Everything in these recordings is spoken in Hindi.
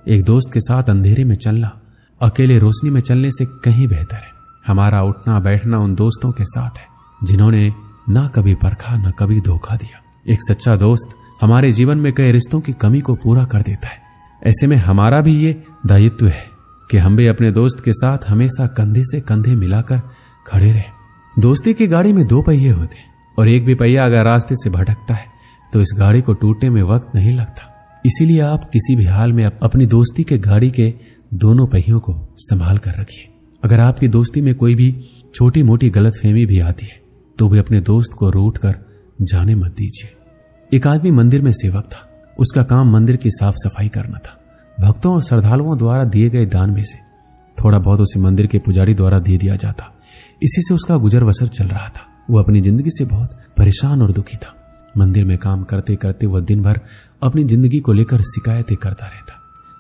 एक दोस्त के साथ अंधेरे में चलना अकेले रोशनी में चलने से कहीं बेहतर है। हमारा उठना बैठना उन दोस्तों के साथ है जिन्होंने ना कभी परखा ना कभी धोखा दिया। एक सच्चा दोस्त हमारे जीवन में कई रिश्तों की कमी को पूरा कर देता है। ऐसे में हमारा भी ये दायित्व है कि हम भी अपने दोस्त के साथ हमेशा कंधे से कंधे मिलाकर खड़े रहें। दोस्ती की गाड़ी में 2 पहिए होते हैं और एक भी पहिया अगर रास्ते से भटकता है तो इस गाड़ी को टूटने में वक्त नहीं लगता। इसीलिए आप किसी भी हाल में अपनी दोस्ती के गाड़ी के दोनों पहियों को संभाल कर रखिए। अगर आपकी दोस्ती में कोई भी छोटी मोटी गलतफहमी भी आती है तो भी अपने दोस्त को रूठ कर जाने मत दीजिए। एक आदमी मंदिर में सेवक था। उसका काम मंदिर की साफ सफाई करना था। भक्तों और श्रद्धालुओं द्वारा दिए गए दान में से थोड़ा बहुत उसे मंदिर के पुजारी द्वारा दे दिया जाता। इसी से उसका गुजर बसर चल रहा था। वो अपनी जिंदगी से बहुत परेशान और दुखी था। मंदिर में काम करते करते वह दिन भर अपनी जिंदगी को लेकर शिकायतें करता रहता।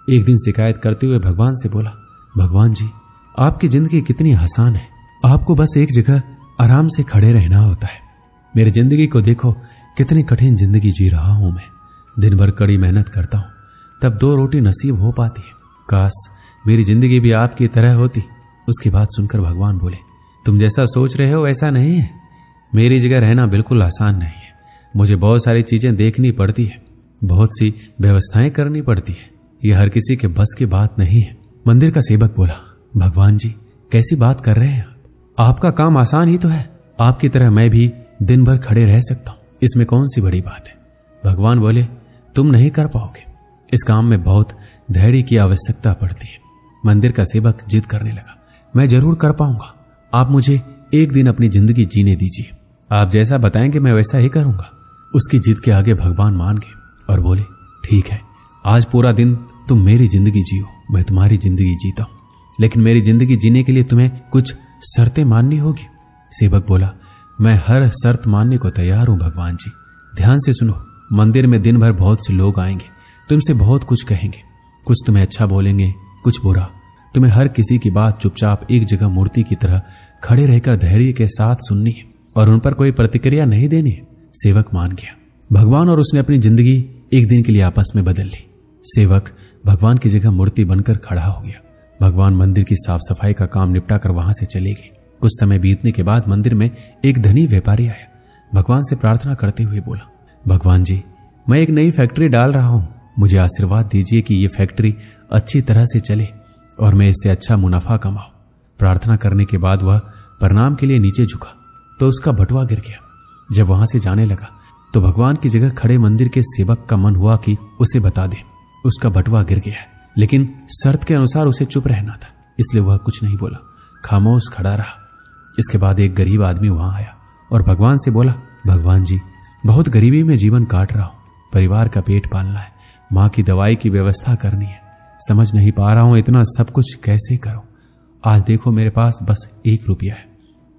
एक दिन शिकायत करते हुए भगवान से बोला, भगवान जी, आपकी जिंदगी कितनी आसान है। आपको बस एक जगह आराम से खड़े रहना होता है। मेरी जिंदगी को देखो, कितनी कठिन जिंदगी जी रहा हूं मैं। दिन भर कड़ी मेहनत करता हूं तब 2 रोटी नसीब हो पाती है। काश मेरी जिंदगी भी आपकी तरह होती। उसकी बात सुनकर भगवान बोले, तुम जैसा सोच रहे हो वैसा नहीं है। मेरी जगह रहना बिल्कुल आसान नहीं है। मुझे बहुत सारी चीजें देखनी पड़ती है, बहुत सी व्यवस्थाएं करनी पड़ती है। यह हर किसी के बस की बात नहीं है। मंदिर का सेवक बोला, भगवान जी, कैसी बात कर रहे हैं आप? आपका काम आसान ही तो है। आपकी तरह मैं भी दिन भर खड़े रह सकता हूं। इसमें कौन सी बड़ी बात है? भगवान बोले, तुम नहीं कर पाओगे। इस काम में बहुत धैर्य की आवश्यकता पड़ती है। मंदिर का सेवक जिद करने लगा, मैं जरूर कर पाऊंगा। आप मुझे एक दिन अपनी जिंदगी जीने दीजिए। आप जैसा बताएंगे मैं वैसा ही करूंगा। उसकी जिद के आगे भगवान मान गए और बोले, ठीक है, आज पूरा दिन तुम मेरी जिंदगी जियो, मैं तुम्हारी जिंदगी जीता हूं। लेकिन मेरी जिंदगी जीने के लिए तुम्हें कुछ शर्तें माननी होगी। सेवक बोला, मैं हर शर्त मानने को तैयार हूं भगवान जी। ध्यान से सुनो, मंदिर में दिन भर बहुत से लोग आएंगे, तुमसे बहुत कुछ कहेंगे। कुछ तुम्हें अच्छा बोलेंगे, कुछ बुरा। तुम्हें हर किसी की बात चुपचाप एक जगह मूर्ति की तरह खड़े रहकर धैर्य के साथ सुननी है और उन पर कोई प्रतिक्रिया नहीं देनी है। सेवक मान गया। भगवान और उसने अपनी जिंदगी एक दिन के लिए आपस में बदल ली। सेवक भगवान की जगह मूर्ति बनकर खड़ा हो गया। भगवान मंदिर की साफ सफाई का काम निपटा कर वहां से चले गए। कुछ समय बीतने के बाद मंदिर में एक धनी व्यापारी आया। भगवान से प्रार्थना करते हुए बोला, भगवान जी, मैं एक नई फैक्ट्री डाल रहा हूं। मुझे आशीर्वाद दीजिए कि यह फैक्ट्री अच्छी तरह से चले और मैं इससे अच्छा मुनाफा कमाऊं। प्रार्थना करने के बाद वह प्रणाम के लिए नीचे झुका तो उसका बटुआ गिर गया। जब वहां से जाने लगा तो भगवान की जगह खड़े मंदिर के सेवक का मन हुआ कि उसे बता दे उसका बटुआ गिर गया है, लेकिन शर्त के अनुसार उसे चुप रहना था, इसलिए वह कुछ नहीं बोला, खामोश खड़ा रहा। इसके बाद एक गरीब आदमी वहां आया और भगवान से बोला, भगवान जी, बहुत गरीबी में जीवन काट रहा हूं। परिवार का पेट पालना है, मां की दवाई की व्यवस्था करनी है। समझ नहीं पा रहा हूं इतना सब कुछ कैसे करूं। आज देखो मेरे पास बस 1 रुपया है,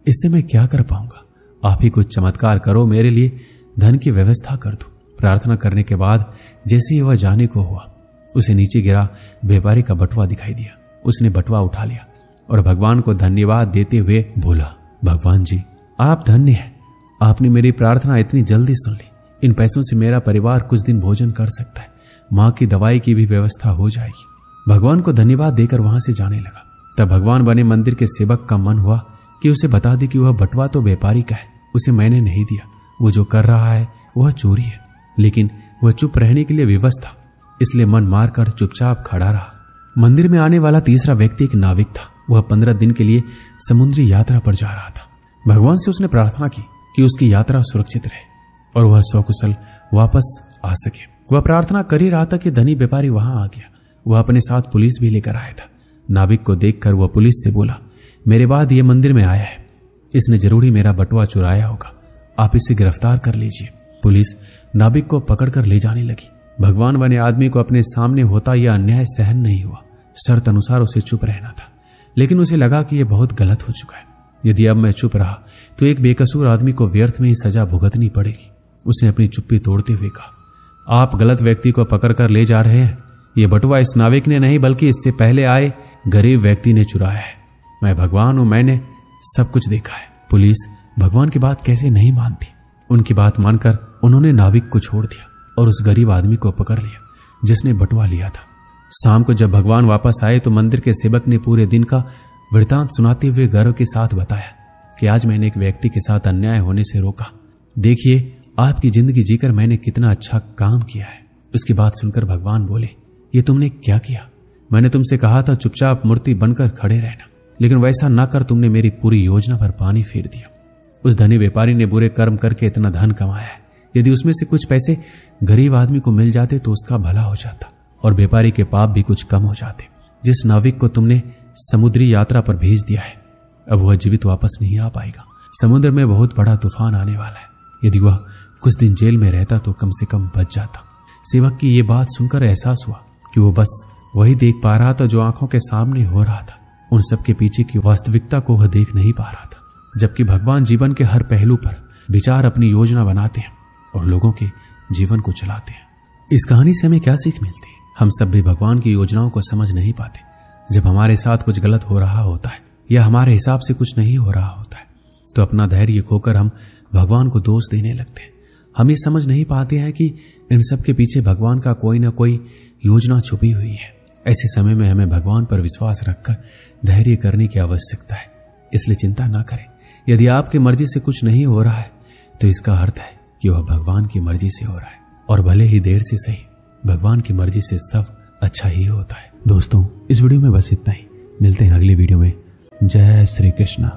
इससे मैं क्या कर पाऊंगा। आप ही कुछ चमत्कार करो, मेरे लिए धन की व्यवस्था कर दो। प्रार्थना करने के बाद जैसे ही वह जाने को हुआ, उसे नीचे गिरा व्यापारी का बटुआ दिखाई दिया। उसने बटुआ उठा लिया और भगवान को धन्यवाद देते हुए बोला, भगवान जी, आप धन्य हैं। आपने मेरी प्रार्थना इतनी जल्दी सुन ली। इन पैसों से मेरा परिवार कुछ दिन भोजन कर सकता है, मां की दवाई की भी व्यवस्था हो जाएगी। भगवान को धन्यवाद देकर वहां से जाने लगा। तब भगवान बने मंदिर के सेवक का मन हुआ कि उसे बता दे कि वह बटुआ तो व्यापारी का है, उसे मैंने नहीं दिया। वो जो कर रहा है वह चोरी है। लेकिन वह चुप रहने के लिए विवश था, इसलिए मन मारकर चुपचाप खड़ा रहा। मंदिर में आने वाला तीसरा व्यक्ति एक नाविक था। वह 15 दिन के लिए समुद्री यात्रा पर जा रहा था। भगवान से उसने प्रार्थना की कि उसकी यात्रा सुरक्षित रहे और वह सकुशल वापस आ सके। वह प्रार्थना कर ही रहा था कि धनी व्यापारी वहां आ गया। वह अपने साथ पुलिस भी लेकर आया था। नाविक को देखकर वह पुलिस से बोला, मेरे बाद यह मंदिर में आया है, इसने जरूर ही मेरा बटुआ चुराया होगा, आप इसे गिरफ्तार कर लीजिए। पुलिस नाविक को पकड़कर ले जाने लगी। भगवान बने आदमी को अपने सामने होता यह अन्याय सहन नहीं हुआ। शर्त अनुसार उसे चुप रहना था, लेकिन उसे लगा कि यह बहुत गलत हो चुका है। यदि अब मैं चुप रहा तो एक बेकसूर आदमी को व्यर्थ में ही सजा भुगतनी पड़ेगी। उसने अपनी चुप्पी तोड़ते हुए कहा, आप गलत व्यक्ति को पकड़कर ले जा रहे हैं। यह बटुआ इस नाविक ने नहीं बल्कि इससे पहले आए गरीब व्यक्ति ने चुराया है। मैं भगवान हूं, मैंने सब कुछ देखा है। पुलिस भगवान की बात कैसे नहीं मानती। उनकी बात मानकर उन्होंने नाविक को छोड़ दिया और उस गरीब आदमी को पकड़ लिया जिसने बटुआ लिया था। शाम को जब भगवान वापस आए तो मंदिर के सेवक ने पूरे दिन का वृतांत सुनाते हुए गर्व के साथ बताया कि आज मैंने एक व्यक्ति के साथ अन्याय होने से रोका। देखिए, आपकी जिंदगी जीकर मैंने कितना अच्छा काम किया है। उसकी बात सुनकर भगवान बोले, ये तुमने क्या किया? मैंने तुमसे कहा था चुपचाप मूर्ति बनकर खड़े रहना, लेकिन वैसा ना कर तुमने मेरी पूरी योजना पर पानी फेर दिया। उस धनी व्यापारी ने बुरे कर्म करके इतना धन कमाया है, यदि उसमें से कुछ पैसे गरीब आदमी को मिल जाते तो उसका भला हो जाता और व्यापारी के पाप भी कुछ कम हो जाते। जिस नाविक को तुमने समुद्री यात्रा पर भेज दिया है, अब वह जीवित वापस नहीं आ पाएगा। समुद्र में बहुत बड़ा तूफान आने वाला है। यदि वह कुछ दिन जेल में रहता तो कम से कम बच जाता। सेवक की ये बात सुनकर एहसास हुआ कि वो बस वही देख पा रहा था जो आंखों के सामने हो रहा था। उन सब के पीछे की वास्तविकता को वह देख नहीं पा रहा था। जबकि भगवान जीवन के हर पहलू पर विचार अपनी योजना बनाते हैं और लोगों के जीवन को चलाते हैं। इस कहानी से हमें क्या सीख मिलती है? हम सब भी भगवान की योजनाओं को समझ नहीं पाते। जब हमारे साथ कुछ गलत हो रहा होता है या हमारे हिसाब से कुछ नहीं हो रहा होता है तो अपना धैर्य खोकर हम भगवान को दोष देने लगते हैं। हम ये समझ नहीं पाते हैं कि इन सब के पीछे भगवान का कोई ना कोई योजना छुपी हुई है। ऐसे समय में हमें भगवान पर विश्वास रखकर धैर्य करने की आवश्यकता है। इसलिए चिंता ना करें। यदि आपकी मर्जी से कुछ नहीं हो रहा है तो इसका अर्थ है कि वह भगवान की मर्जी से हो रहा है, और भले ही देर से सही, भगवान की मर्जी से सब अच्छा ही होता है। दोस्तों, इस वीडियो में बस इतना ही। मिलते हैं अगली वीडियो में। जय श्री कृष्ण।